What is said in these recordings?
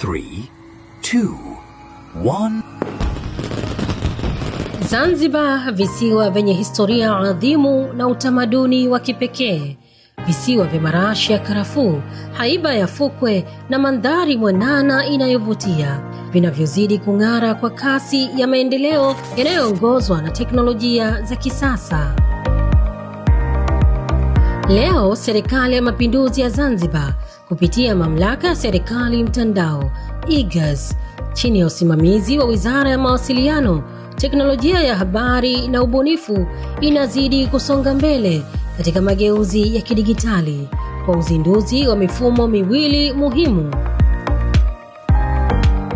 3, 2, 1. Zanzibar, visiwa vyenye historia adhimu na utamaduni wa kipekee. Visiwa vya marashi ya karafuu, haiba ya fukwe na mandhari mwanana inayovutia, vinavyozidi kung'ara kwa kasi ya maendeleo yanayoongozwa na teknolojia za kisasa. Leo Serikali ya Mapinduzi ya Zanzibar kupitia Mamlaka ya Serikali Mtandao IGAS, chini ya usimamizi wa Wizara ya Mawasiliano, Teknolojia ya Habari na Ubunifu, inazidi kusonga mbele katika mageuzi ya kidigitali kwa uzinduzi wa mifumo miwili muhimu.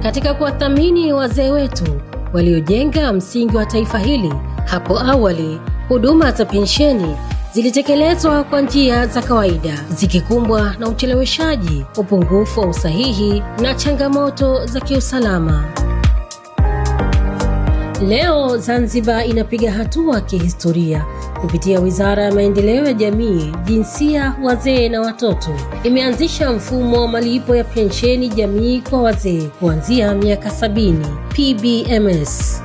Katika kuwathamini wazee wetu waliojenga msingi wa taifa hili, hapo awali huduma za pensheni zilitekelezwa kwa njia za kawaida, zikikumbwa na ucheleweshaji, upungufu wa usahihi na changamoto za kiusalama. Leo Zanzibar inapiga hatua kihistoria kupitia Wizara ya Maendeleo ya Jamii, Jinsia, Wazee na Watoto. Imeanzisha mfumo wa malipo ya pensheni jamii kwa wazee kuanzia miaka 70, PBMS.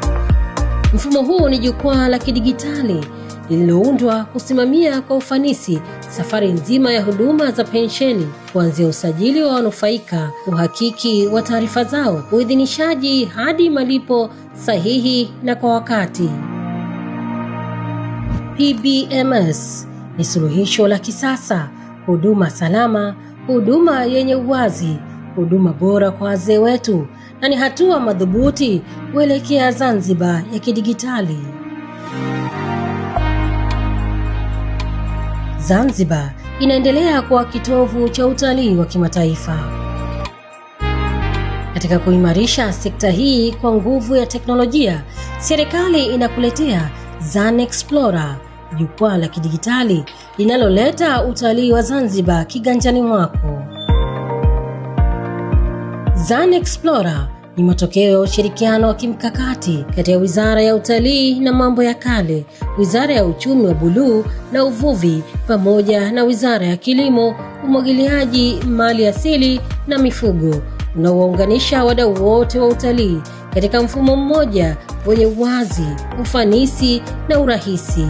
Mfumo huu ni jukwaa la kidigitali lililoundwa kusimamia kwa ufanisi safari nzima ya huduma za pensheni, kuanzia usajili wa wanufaika, uhakiki wa taarifa zao, uidhinishaji hadi malipo sahihi na kwa wakati. PBMS ni suluhisho la kisasa, huduma salama, huduma yenye uwazi, huduma bora kwa wazee wetu, na ni hatua madhubuti kuelekea Zanzibar ya kidigitali. Zanzibar inaendelea kuwa kitovu cha utalii wa kimataifa. Katika kuimarisha sekta hii kwa nguvu ya teknolojia, serikali inakuletea ZanExplorer, jukwaa la kidigitali linaloleta utalii wa Zanzibar kiganjani mwako. ZanExplorer ni matokeo ya ushirikiano wa kimkakati kati ya Wizara ya Utalii na Mambo ya Kale, Wizara ya Uchumi wa Buluu na Uvuvi, pamoja na Wizara ya Kilimo, Umwagiliaji, Mali Asili na Mifugo, unaowaunganisha wadau wote wa utalii katika mfumo mmoja wenye uwazi, ufanisi na urahisi.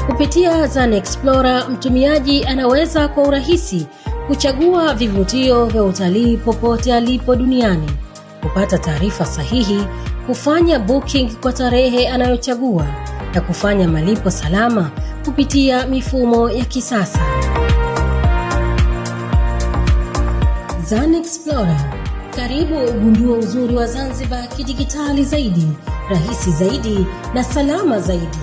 Kupitia ZanExplorer, mtumiaji anaweza kwa urahisi kuchagua vivutio vya utalii popote alipo duniani, kupata taarifa sahihi, kufanya booking kwa tarehe anayochagua na kufanya malipo salama kupitia mifumo ya kisasa. ZanExplorer, karibu ugundue uzuri wa Zanzibar kidigitali zaidi, rahisi zaidi na salama zaidi.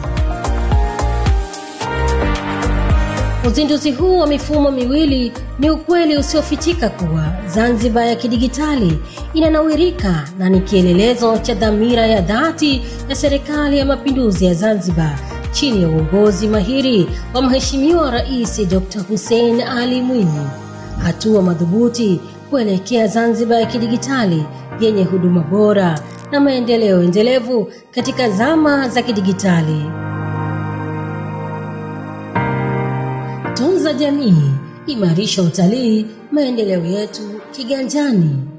Uzinduzi huu wa mifumo miwili ni ukweli usiofichika kuwa Zanzibar ya kidigitali inanawirika na ni kielelezo cha dhamira ya dhati ya Serikali ya Mapinduzi ya Zanzibar chini ya uongozi mahiri wa Mheshimiwa Rais Dr. Hussein Ali Mwinyi. Hatua madhubuti kuelekea Zanzibar ya kidigitali yenye huduma bora na maendeleo endelevu katika zama za kidigitali. Tunza jamii, imarisha utalii, maendeleo yetu kiganjani.